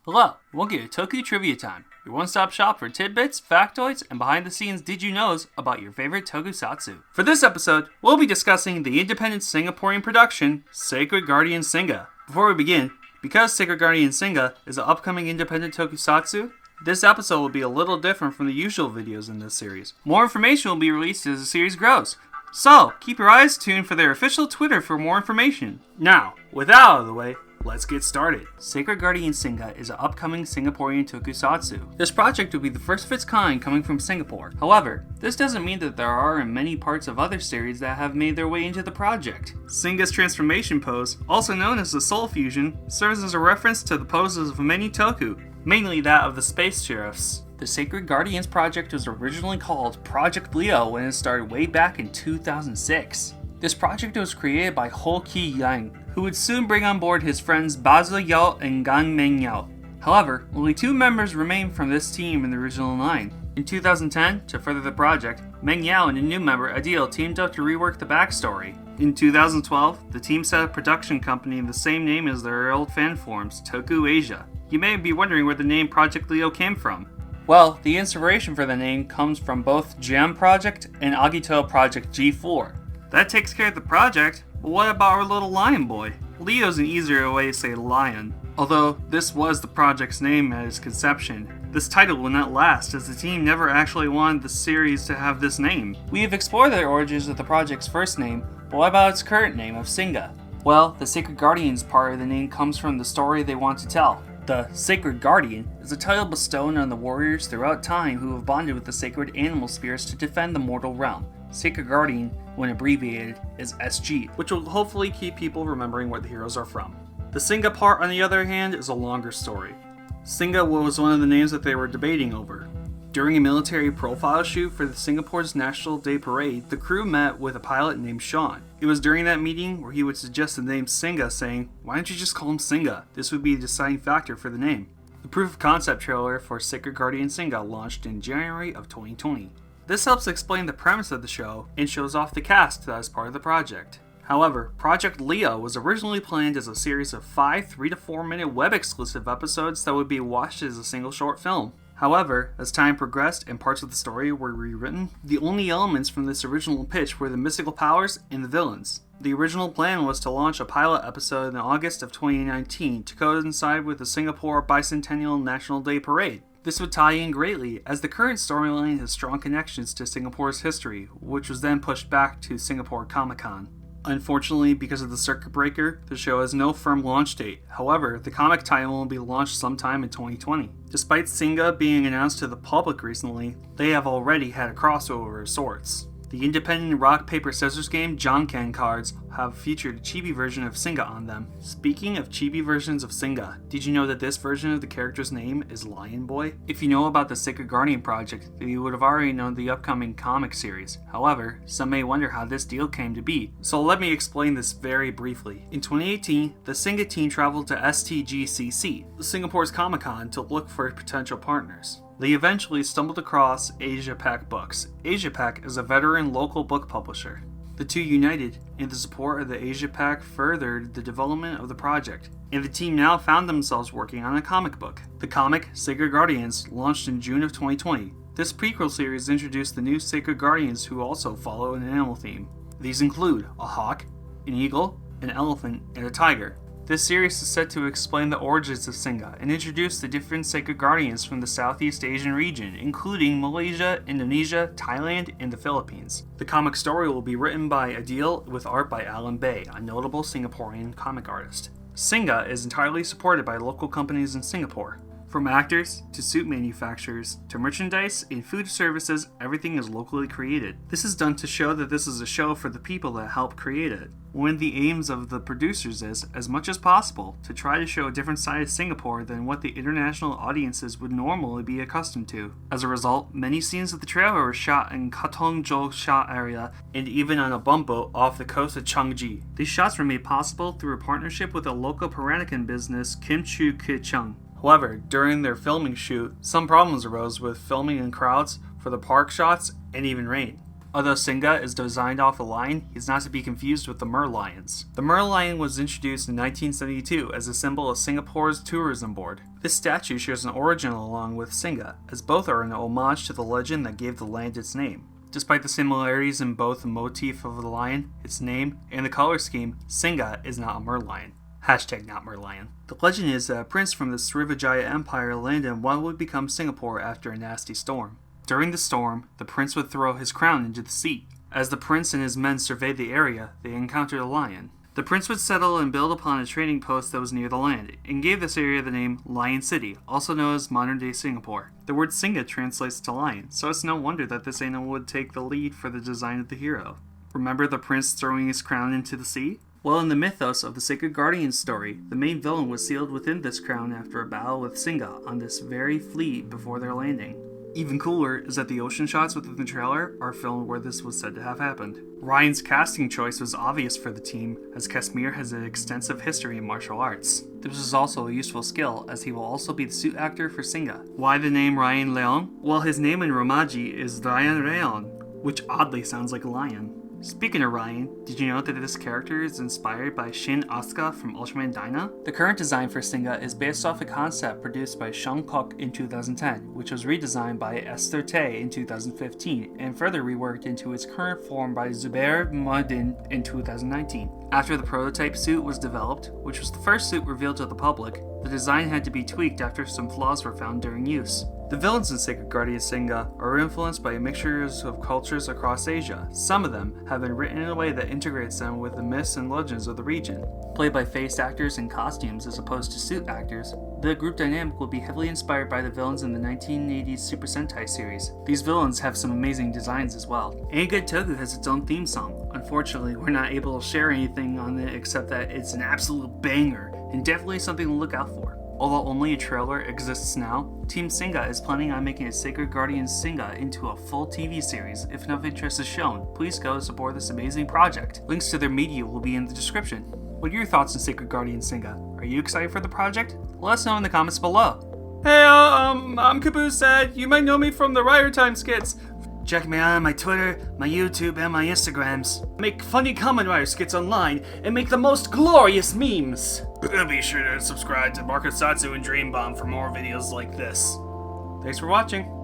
Hello, welcome to Toku Trivia Time, your one-stop shop for tidbits, factoids, and behind-the-scenes did-you-knows about your favorite tokusatsu. For this episode, we'll be discussing the independent Singaporean production, Sacred Guardian Singa. Before we begin, because Sacred Guardian Singa is an upcoming independent tokusatsu, this episode will be a little different from the usual videos in this series. More information will be released as the series grows, so keep your eyes tuned for their official Twitter for more information. Now, with that out of the way, let's get started. Sacred Guardian Singa is an upcoming Singaporean tokusatsu. This project will be the first of its kind coming from Singapore. However, this doesn't mean that there aren't many parts of other series that have made their way into the project. Singa's transformation pose, also known as the Soul Fusion, serves as a reference to the poses of many toku, mainly that of the Space Sheriffs. The Sacred Guardians project was originally called Project Leo when it started way back in 2006. This project was created by Ho Ki Yang, who would soon bring on board his friends Basil Yao and Gang Meng Yao. However, only 2 members remained from this team in the original 9. In 2010, to further the project, Meng Yao and a new member, Adil, teamed up to rework the backstory. In 2012, the team set up a production company in the same name as their old fan forums, Toku Asia. You may be wondering where the name Project Leo came from. Well, the inspiration for the name comes from both Jam Project and Agito Project G4. That takes care of the project, but what about our little lion boy? Leo's an easier way to say lion. Although this was the project's name at its conception, this title will not last as the team never actually wanted the series to have this name. We have explored the origins of the project's first name, but what about its current name of Singa? Well, the Sacred Guardians part of the name comes from the story they want to tell. The Sacred Guardian is a title bestowed on the warriors throughout time who have bonded with the sacred animal spirits to defend the mortal realm. Sacred Guardian, when abbreviated, is SG, which will hopefully keep people remembering where the heroes are from. The Singa part, on the other hand, is a longer story. Singa was one of the names that they were debating over. During a military profile shoot for the Singapore's National Day Parade, the crew met with a pilot named Sean. It was during that meeting where he would suggest the name Singa, saying, "Why don't you just call him Singa? This would be a deciding factor for the name." The proof of concept trailer for Sacred Guardian Singa launched in January of 2020. This helps explain the premise of the show and shows off the cast that is part of the project. However, Project Leo was originally planned as a series of 5 3 to 4 minute web-exclusive episodes that would be watched as a single short film. However, as time progressed and parts of the story were rewritten, the only elements from this original pitch were the mystical powers and the villains. The original plan was to launch a pilot episode in August of 2019 to coincide with the Singapore Bicentennial National Day Parade. This would tie in greatly, as the current storyline has strong connections to Singapore's history, which was then pushed back to Singapore Comic-Con. Unfortunately, because of the circuit breaker, the show has no firm launch date. However, the comic title will be launched sometime in 2020. Despite Singa being announced to the public recently, they have already had a crossover of sorts. The independent rock, paper, scissors game Jonken cards have featured a chibi version of Singa on them. Speaking of chibi versions of Singa, did you know that this version of the character's name is Lion Boy? If you know about the Sacred Guardian project, then you would have already known the upcoming comic series. However, some may wonder how this deal came to be, so let me explain this very briefly. In 2018, the Singa team traveled to STGCC, Singapore's Comic-Con, to look for potential partners. They eventually stumbled across Asia Pac Books. Asia Pac is a veteran local book publisher. The two united, and the support of the Asia Pac furthered the development of the project, and the team now found themselves working on a comic book. The comic, Sacred Guardians, launched in June of 2020. This prequel series introduced the new Sacred Guardians who also follow an animal theme. These include a hawk, an eagle, an elephant, and a tiger. This series is set to explain the origins of Singa and introduce the different Sacred Guardians from the Southeast Asian region, including Malaysia, Indonesia, Thailand, and the Philippines. The comic story will be written by Adil with art by Alan Bay, a notable Singaporean comic artist. Singa is entirely supported by local companies in Singapore. From actors, to suit manufacturers, to merchandise and food services, everything is locally created. This is done to show that this is a show for the people that help create it. One of the aims of the producers is, as much as possible, to try to show a different side of Singapore than what the international audiences would normally be accustomed to. As a result, many scenes of the trailer were shot in Katong Jo Sha area and even on a bumboat off the coast of Changi. These shots were made possible through a partnership with a local Peranakan business, Kim Chu Ki Chung. However, during their filming shoot, some problems arose with filming in crowds for the park shots and even rain. Although Singa is designed off a lion, he's not to be confused with the Merlions. The Merlion was introduced in 1972 as a symbol of Singapore's tourism board. This statue shares an origin along with Singa, as both are an homage to the legend that gave the land its name. Despite the similarities in both the motif of the lion, its name, and the color scheme, Singa is not a Merlion. Hashtag not Merlion. The legend is that a prince from the Srivijaya Empire landed in what would become Singapore after a nasty storm. During the storm, the prince would throw his crown into the sea. As the prince and his men surveyed the area, they encountered a lion. The prince would settle and build upon a trading post that was near the land, and gave this area the name Lion City, also known as modern-day Singapore. The word Singa translates to lion, so it's no wonder that this animal would take the lead for the design of the hero. Remember the prince throwing his crown into the sea? Well, in the mythos of the Sacred Guardian story, the main villain was sealed within this crown after a battle with Singa on this very fleet before their landing. Even cooler is that the ocean shots within the trailer are filmed where this was said to have happened. Ryan's casting choice was obvious for the team, as Casimir has an extensive history in martial arts. This is also a useful skill, as he will also be the suit actor for Singa. Why the name Ryan Leon? Well, his name in Romaji is Ryan Leon, which oddly sounds like a lion. Speaking of Ryan, did you know that this character is inspired by Shin Asuka from Ultraman Dyna? The current design for Singa is based off a concept produced by Sean Cook in 2010, which was redesigned by Esther Tay in 2015, and further reworked into its current form by Zubair Muhaddin in 2019. After the prototype suit was developed, which was the first suit revealed to the public, the design had to be tweaked after some flaws were found during use. The villains in Sacred Guardian Singa are influenced by mixtures of cultures across Asia. Some of them have been written in a way that integrates them with the myths and legends of the region. Played by faced actors in costumes as opposed to suit actors, the group dynamic will be heavily inspired by the villains in the 1980s Super Sentai series. These villains have some amazing designs as well. Any good Toku has its own theme song. Unfortunately, we're not able to share anything on it except that it's an absolute banger and definitely something to look out for. Although only a trailer exists now, Team Singa is planning on making a Sacred Guardian Singa into a full TV series. If enough interest is shown, please go support this amazing project. Links to their media will be in the description. What are your thoughts on Sacred Guardian Singa? Are you excited for the project? Let us know in the comments below. Hey, I'm Caboose. You might know me from the Rider Time skits. Check me out on my Twitter, my YouTube, and my Instagrams. Make funny Kamen Rider skits online and make the most glorious memes. Be sure to subscribe to Marcosatsu and Dream Bomb for more videos like this. Thanks for watching.